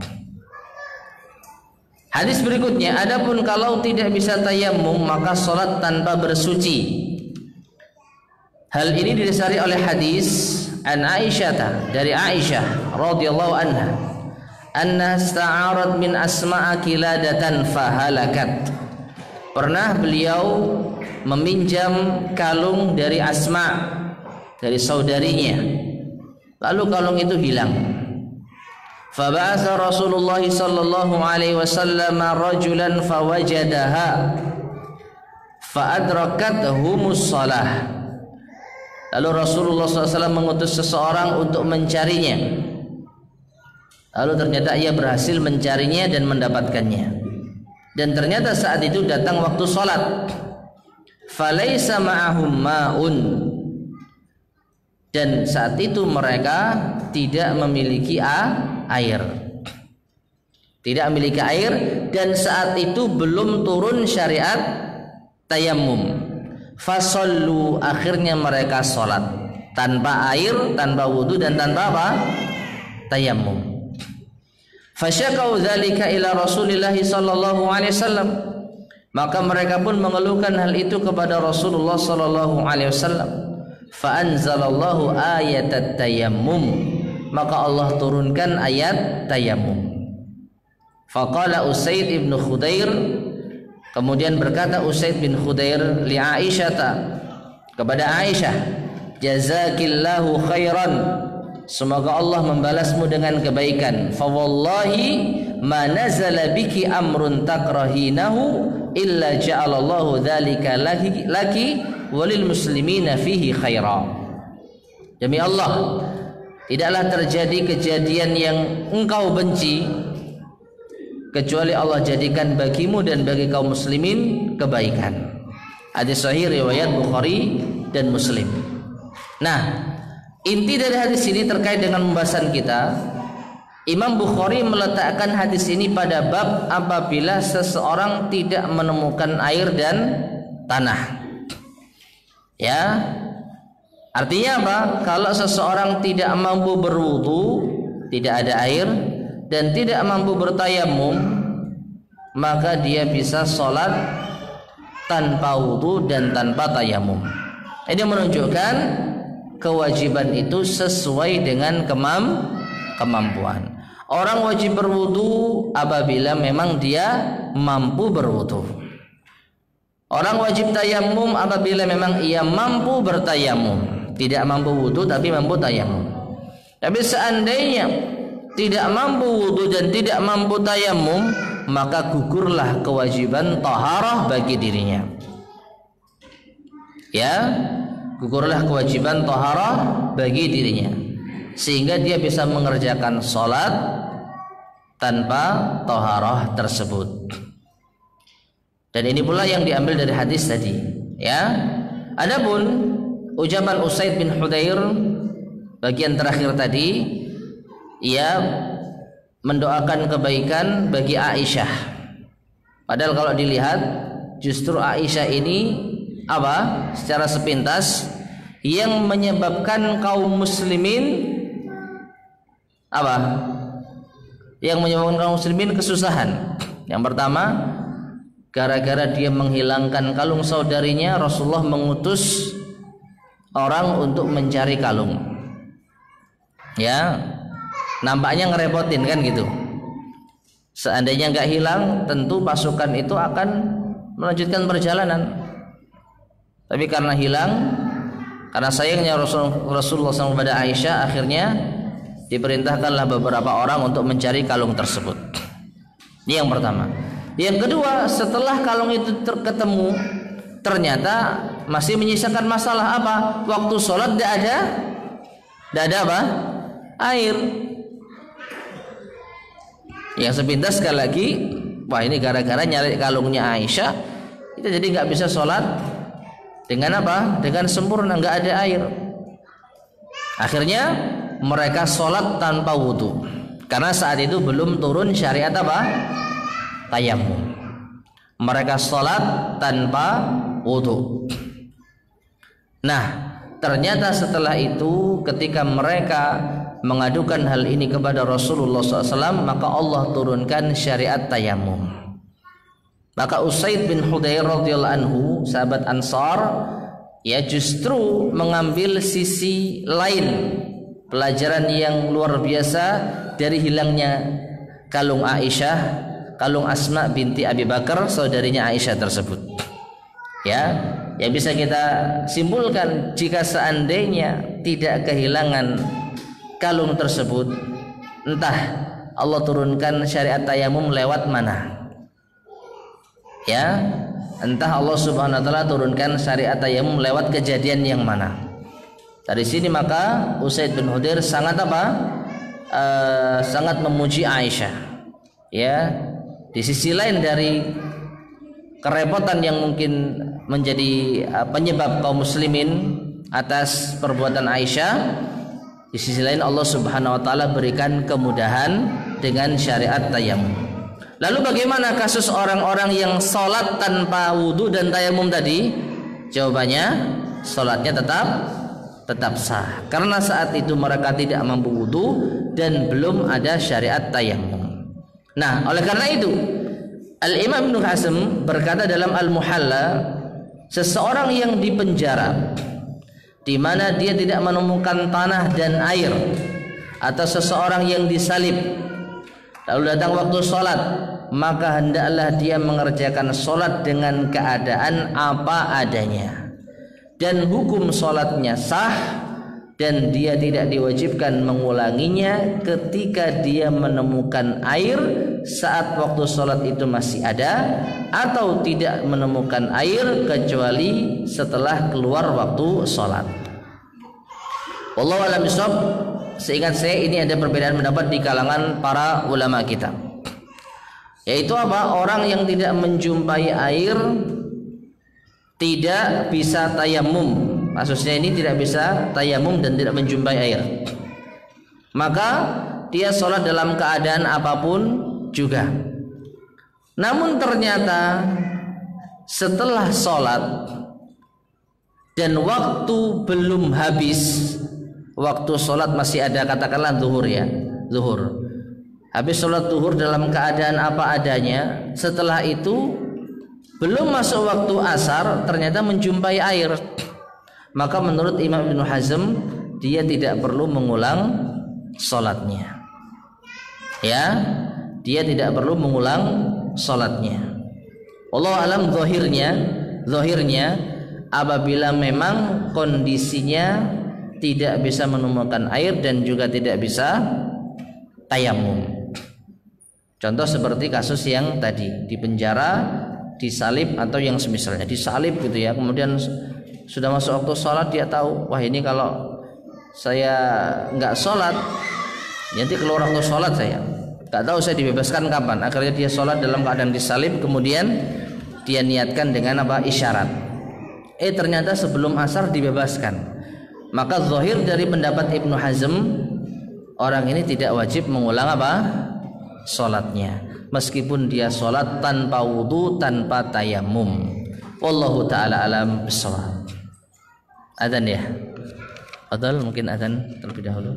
Hadis berikutnya, adapun kalau tidak bisa tayammum maka salat tanpa bersuci. Hal ini didasari oleh hadis an Aisyah, dari Aisyah radhiyallahu anha, anna sta'arat min Asma'a kiladatan fahalakat. Pernah beliau meminjam kalung dari Asma, dari saudarinya, lalu kalung itu hilang. Faba'atha Rasulullah sallallahu alaihi wasallam rajulan fawajadaha fa'adrakathumus shalah. Lalu Rasulullah SAW mengutus seseorang untuk mencarinya. Lalu ternyata ia berhasil mencarinya dan mendapatkannya. Dan ternyata saat itu datang waktu sholat. Falaisa ma'ahum ma'un. Dan saat itu mereka tidak memiliki air. Tidak memiliki air, dan saat itu belum turun syariat tayammum. Fasallu, akhirnya mereka sholat tanpa air, tanpa wudu, dan tanpa apa? Tayammum. Fasyakau dzalika ila Rasulillah sallallahu alaihi wasallam, maka mereka pun mengeluhkan hal itu kepada Rasulullah sallallahu alaihi wasallam. Fa anzalallahu ayatat tayammum, maka Allah turunkan ayat tayammum. Faqala Usaid ibn Khudair, kemudian berkata Usaid bin Khudair li Aisyah, kepada Aisyah, jazakillahu khairan, semoga Allah membalasmu dengan kebaikan. Fa wallahi ma nazala biki amrun takrahinahu illa ja'alallahu dzalika laki walil muslimina fihi khaira. Demi Allah, tidaklah terjadi kejadian yang engkau benci kecuali Allah jadikan bagimu dan bagi kaum muslimin kebaikan. Hadis sahih riwayat Bukhari dan Muslim. Nah, inti dari hadis ini terkait dengan pembahasan kita, Imam Bukhari meletakkan hadis ini pada bab apabila seseorang tidak menemukan air dan tanah. Ya, artinya apa? Kalau seseorang tidak mampu berwudu, tidak ada air dan tidak mampu bertayamum, maka dia bisa sholat tanpa wudu dan tanpa tayamum. Ini menunjukkan kewajiban itu sesuai dengan kemampuan. Orang wajib berwudu apabila memang dia mampu berwudu. Orang wajib tayamum apabila memang ia mampu bertayamum. Tidak mampu wudu tapi mampu tayamum. Tapi seandainya tidak mampu wudu dan tidak mampu tayamum, maka gugurlah kewajiban taharah bagi dirinya. Ya, gugurlah kewajiban taharah bagi dirinya, sehingga dia bisa mengerjakan sholat tanpa taharah tersebut. Dan ini pula yang diambil dari hadis tadi. Ya, adapun ucapan Usaid bin Hudayr bagian terakhir tadi, ia mendoakan kebaikan bagi Aisyah. Padahal kalau dilihat justru Aisyah ini apa? Secara sepintas yang menyebabkan kaum muslimin apa? Yang menyebabkan kaum muslimin kesusahan. Yang pertama, gara-gara dia menghilangkan kalung saudarinya, Rasulullah mengutus orang untuk mencari kalung. Ya, nampaknya ngerepotin kan gitu. Seandainya nggak hilang, tentu pasukan itu akan melanjutkan perjalanan. Tapi karena hilang, karena sayangnya Rasulullah SAW kepada Aisyah, akhirnya diperintahkanlah beberapa orang untuk mencari kalung tersebut. Ini yang pertama. Yang kedua, setelah kalung itu ketemu, ternyata masih menyisakan masalah apa? Waktu sholat tidak ada apa? Air. Yang sepintas sekali lagi, wah ini gara-gara nyari kalungnya Aisyah, kita jadi nggak bisa sholat dengan apa? Dengan sempurna, nggak ada air. Akhirnya mereka sholat tanpa wudu, karena saat itu belum turun syariat apa? Tayamum. Mereka sholat tanpa wudu. Nah, ternyata setelah itu ketika mereka mengadukan hal ini kepada Rasulullah SAW, maka Allah turunkan syariat tayamum. Maka Usaid bin Hudayr radhiyallahu anhu, sahabat Ansar, ya justru mengambil sisi lain, pelajaran yang luar biasa dari hilangnya kalung Aisyah, kalung Asma binti Abi Bakar, saudarinya Aisyah tersebut. Ya, yang bisa kita simpulkan, jika seandainya tidak kehilangan kalung tersebut, entah Allah turunkan syariat tayamum lewat mana. Ya, entah Allah Subhanahu wa taala turunkan syariat tayamum lewat kejadian yang mana. Dari sini maka Usaid bin Hudayr sangat apa? Sangat memuji Aisyah. Ya, di sisi lain dari kerepotan yang mungkin menjadi penyebab kaum muslimin atas perbuatan Aisyah, di sisi lain Allah Subhanahu wa taala berikan kemudahan dengan syariat tayamum. Lalu bagaimana kasus orang-orang yang sholat tanpa wudu dan tayamum tadi? Jawabannya, sholatnya tetap sah, karena saat itu mereka tidak mampu wudu dan belum ada syariat tayamum. Nah, oleh karena itu Al-Imam Ibnu Hazm berkata dalam Al-Muhalla, seseorang yang dipenjara di mana dia tidak menemukan tanah dan air, atau seseorang yang disalib lalu datang waktu sholat, maka hendaklah dia mengerjakan sholat dengan keadaan apa adanya, dan hukum sholatnya sah, dan dia tidak diwajibkan mengulanginya ketika dia menemukan air saat waktu sholat itu masih ada, atau tidak menemukan air kecuali setelah keluar waktu sholat. Wallahu a'lam bishawab. Seingat saya ini ada perbedaan pendapat di kalangan para ulama kita, yaitu apa? Orang yang tidak menjumpai air tidak bisa tayamum. Maksudnya ini tidak bisa tayamum dan tidak menjumpai air, maka dia sholat dalam keadaan apapun juga. Namun ternyata setelah sholat dan waktu belum habis, waktu sholat masih ada, katakanlah zuhur ya, zuhur. Habis sholat zuhur dalam keadaan apa adanya. Setelah itu belum masuk waktu asar, ternyata menjumpai air. Maka menurut Imam Ibnu Hazm, dia tidak perlu mengulang sholatnya. Ya, dia tidak perlu mengulang sholatnya. Wallahu alam, zahirnya apabila memang kondisinya tidak bisa menemukan air dan juga tidak bisa tayamum. Contoh seperti kasus yang tadi, di penjara, disalib atau yang semisalnya, disalib gitu ya, kemudian sudah masuk waktu sholat, dia tahu, wah ini kalau saya nggak sholat nanti keluar waktu sholat, saya nggak tahu saya dibebaskan kapan. Akhirnya dia sholat dalam keadaan disalib, kemudian dia niatkan dengan apa, isyarat, ternyata sebelum asar dibebaskan. Maka zahir dari pendapat Ibnu Hazm, orang ini tidak wajib mengulang apa, sholatnya, meskipun dia sholat tanpa wudu, tanpa tayamum. Wallahu ta'ala alam bissawab. Adzan ya, Adal, mungkin adzan terlebih dahulu.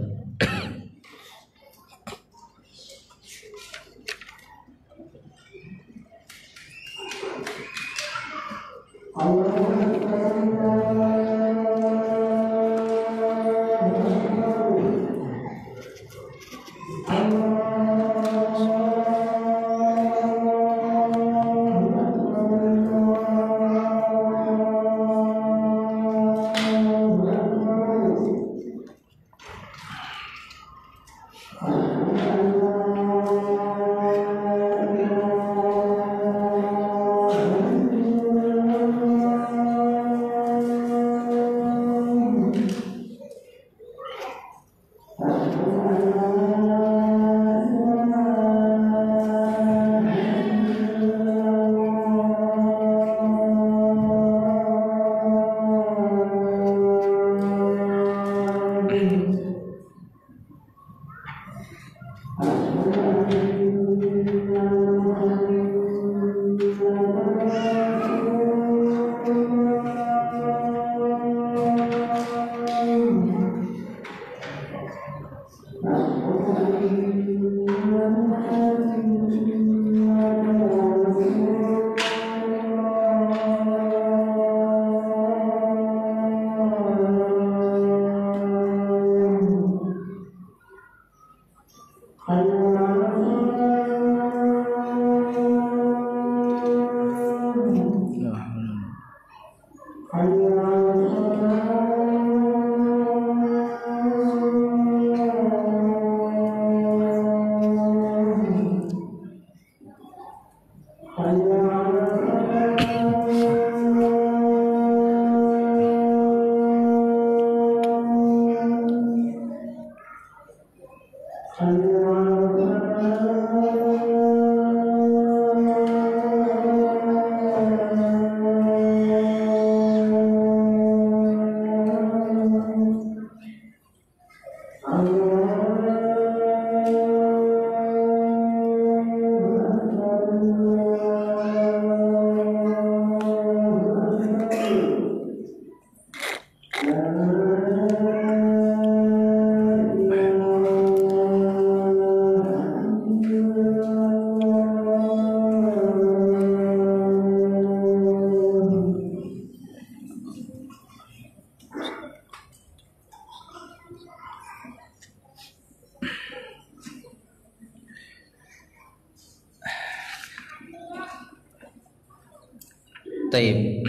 Taib.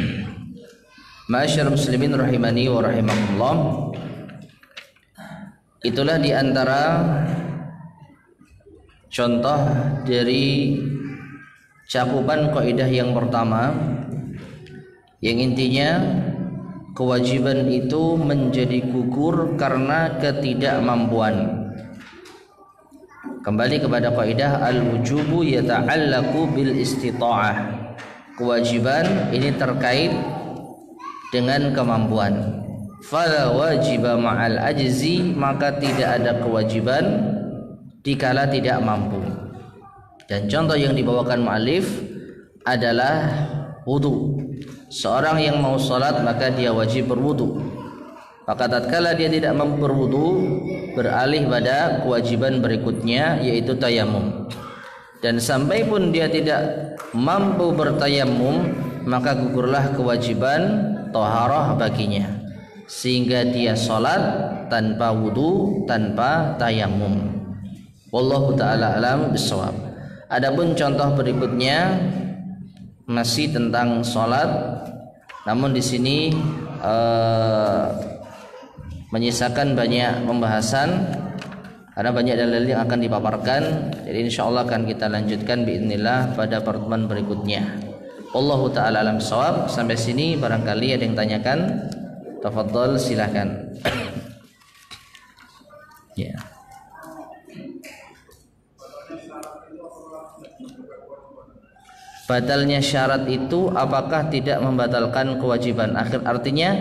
Ma'asyar muslimin rahimani wa rahimakumullah. Itulah diantara contoh dari cakupan kaidah yang pertama, yang intinya kewajiban itu menjadi gugur karena ketidakmampuan. Kembali kepada kaidah al-wujubu yata'allaqu bil istita'ah. Kewajiban ini terkait dengan kemampuan. Fala wajiba ma'al ajzi, maka tidak ada kewajiban dikala tidak mampu. Dan contoh yang dibawakan mu'allif adalah wudu. Seorang yang mau salat maka dia wajib berwudu. Maka tatkala dia tidak mampu berwudu, beralih pada kewajiban berikutnya yaitu tayamum. Dan sampai pun dia tidak mampu bertayamum, maka gugurlah kewajiban taharah baginya, sehingga dia salat tanpa wudu, tanpa tayamum. Wallahu taala alam bisawab. Adapun contoh berikutnya masih tentang salat, namun di sini menyisakan banyak pembahasan karena banyak dalil yang akan dipaparkan. Jadi insyaallah akan kita lanjutkan biidznillah pada pertemuan berikutnya. Wallahu taala alam bisawab. Sampai sini barangkali ada yang tanyakan, tafadhol silakan. Ya. Batalnya syarat itu apakah tidak membatalkan kewajiban? Artinya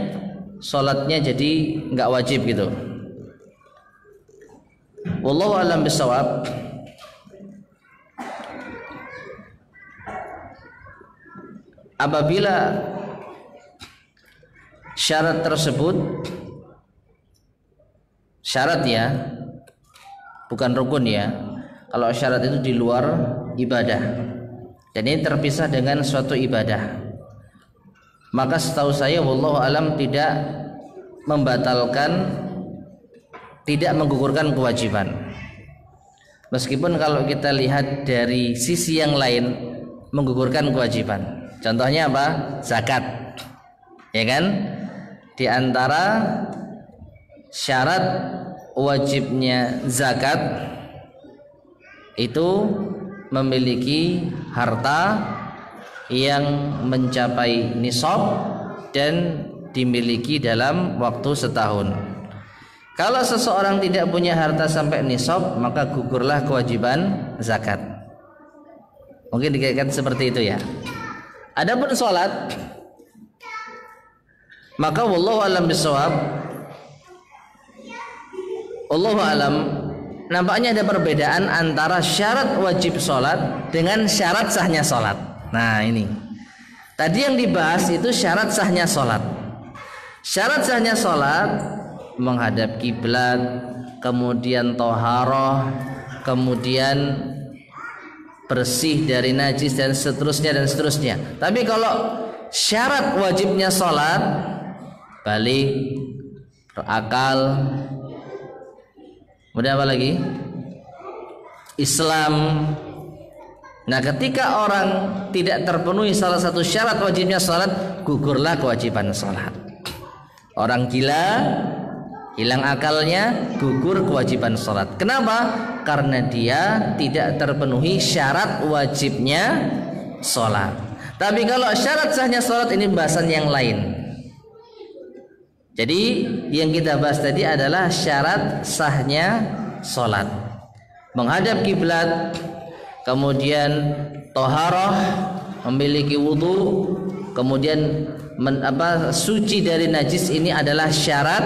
sholatnya jadi nggak wajib gitu. Wallahu a'lam bishawab. Apabila syarat tersebut, syarat ya, bukan rukun ya. Kalau syarat itu di luar ibadah dan ini terpisah dengan suatu ibadah, maka setahu saya wallahu alam tidak membatalkan, tidak menggugurkan kewajiban. Meskipun kalau kita lihat dari sisi yang lain menggugurkan kewajiban. Contohnya apa? Zakat. Ya kan? Di antara syarat wajibnya zakat itu memiliki harta yang mencapai nisab dan dimiliki dalam waktu setahun. Kalau seseorang tidak punya harta sampai nisab, maka gugurlah kewajiban zakat. Mungkin dikaitkan seperti itu ya. Adapun sholat, maka wallahu alam bisawab, wallahu alam, nampaknya ada perbedaan antara syarat wajib sholat dengan syarat sahnya sholat. Nah ini tadi yang dibahas itu syarat sahnya sholat. Syarat sahnya sholat menghadap kiblat, kemudian toharoh, kemudian bersih dari najis dan seterusnya dan seterusnya. Tapi kalau syarat wajibnya sholat, balik, berakal, kemudian apa lagi? Islam. Nah, ketika orang tidak terpenuhi salah satu syarat wajibnya sholat, gugurlah kewajiban sholat. Orang gila, hilang akalnya, gugur kewajiban sholat. Kenapa? Karena dia tidak terpenuhi syarat wajibnya sholat. Tapi kalau syarat sahnya sholat ini bahasan yang lain. Jadi yang kita bahas tadi adalah syarat sahnya sholat. Menghadap kiblat, kemudian toharoh, memiliki wudu, kemudian suci dari najis, ini adalah syarat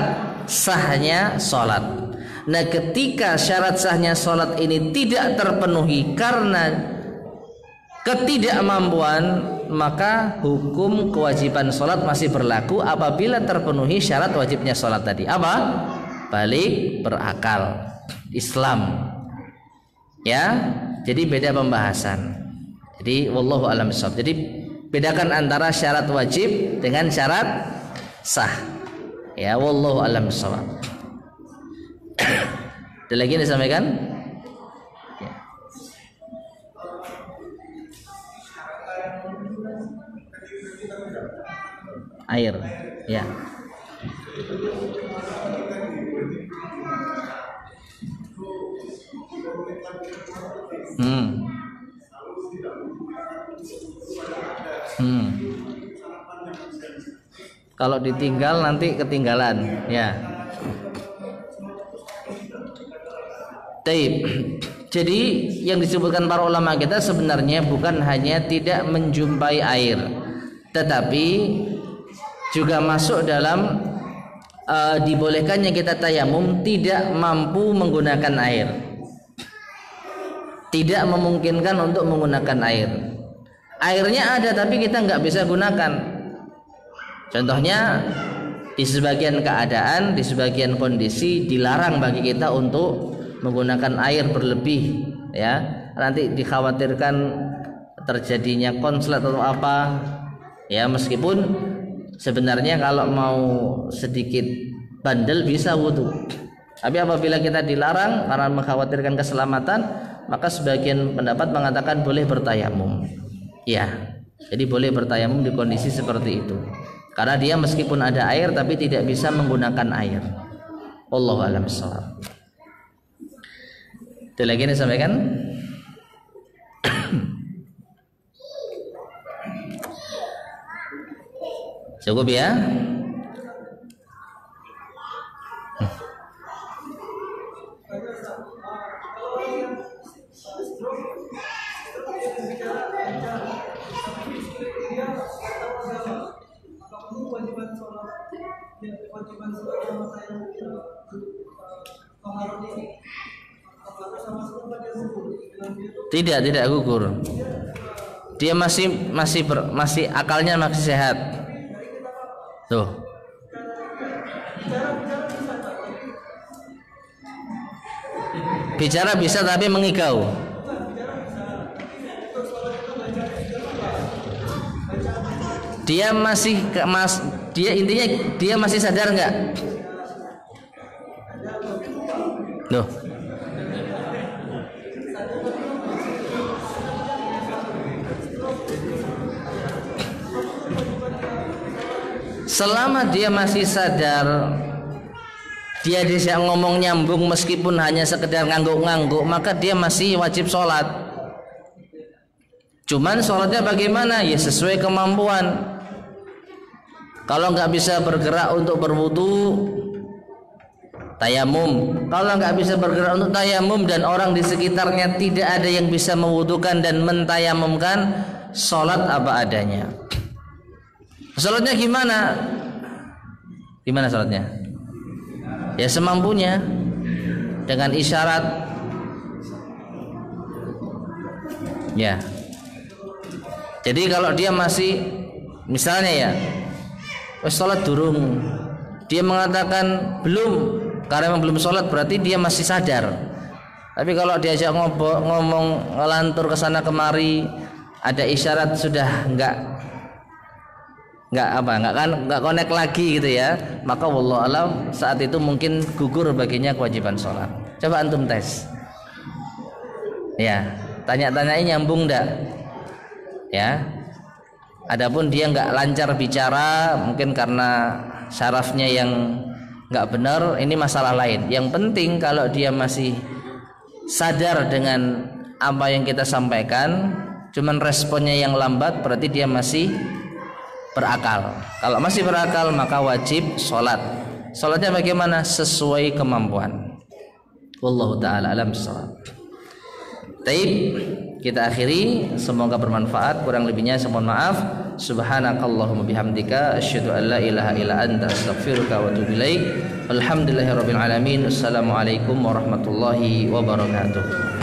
sahnya sholat. Nah, ketika syarat sahnya sholat ini tidak terpenuhi karena ketidakmampuan, maka hukum kewajiban sholat masih berlaku apabila terpenuhi syarat wajibnya sholat tadi. Apa? Balik, berakal, Islam. Ya, jadi beda pembahasan. Jadi wallahu a'lam bishawab. Jadi bedakan antara syarat wajib dengan syarat sah. Ya, wallahu a'lam bishawab. Ada lagi yang disampaikan? Ya. Air, ya. Kalau ditinggal nanti ketinggalan, ya. Taib. Jadi yang disebutkan para ulama kita sebenarnya bukan hanya tidak menjumpai air, tetapi juga masuk dalam dibolehkannya kita tayamum tidak mampu menggunakan air. tidak memungkinkan untuk menggunakan air. Airnya ada tapi kita nggak bisa gunakan. Contohnya di sebagian keadaan, di sebagian kondisi dilarang bagi kita untuk menggunakan air berlebih, ya. Nanti dikhawatirkan terjadinya konslet atau apa, ya. Meskipun sebenarnya kalau mau sedikit bandel bisa wudhu, tapi apabila kita dilarang karena mengkhawatirkan keselamatan, maka sebagian pendapat mengatakan boleh bertayamum. Ya, jadi boleh bertayamum di kondisi seperti itu. Karena dia meskipun ada air tapi tidak bisa menggunakan air. Wallahu a'lam bishawab. Itu lagi nih sampaikan. Cukup ya. Tidak gugur. Dia masih akalnya masih sehat. Tuh. Bicara bisa tapi mengigau. Dia intinya dia masih sadar nggak? Loh. Selama dia masih sadar, dia bisa ngomong nyambung meskipun hanya sekedar ngangguk-ngangguk, maka dia masih wajib sholat. Cuman sholatnya bagaimana? Ya sesuai kemampuan. Kalau nggak bisa bergerak untuk berwudu, tayamum. Kalau nggak bisa bergerak untuk tayamum dan orang di sekitarnya tidak ada yang bisa mewudukan dan mentayamumkan, sholat apa adanya. Sholatnya gimana? Gimana sholatnya? Ya semampunya, dengan isyarat. Ya. Jadi kalau dia masih, misalnya ya, sholat durung, dia mengatakan belum, karena memang belum sholat berarti dia masih sadar. Tapi kalau diajak ngomong ngelantur ke sana kemari, ada isyarat sudah nggak connect lagi gitu ya, maka wallahu alam saat itu mungkin gugur baginya kewajiban sholat. Coba antum tes, ya, tanya-tanyain nyambung ndak, ya. Adapun dia nggak lancar bicara, mungkin karena syarafnya yang nggak benar, ini masalah lain. Yang penting kalau dia masih sadar dengan apa yang kita sampaikan, cuman responnya yang lambat, berarti dia masih berakal. Kalau masih berakal maka wajib sholat. Sholatnya bagaimana? Sesuai kemampuan. Wallahu ta'ala alam bissawab. Taib, kita akhiri. Semoga bermanfaat. Kurang lebihnya saya mohon maaf. Subhanakallahumma bihamdika asyhadu an la ilaha illa anta astaghfiruka wa atubu ilaik. Alhamdulillahirabbil alamin. Assalamualaikum warahmatullahi wabarakatuh.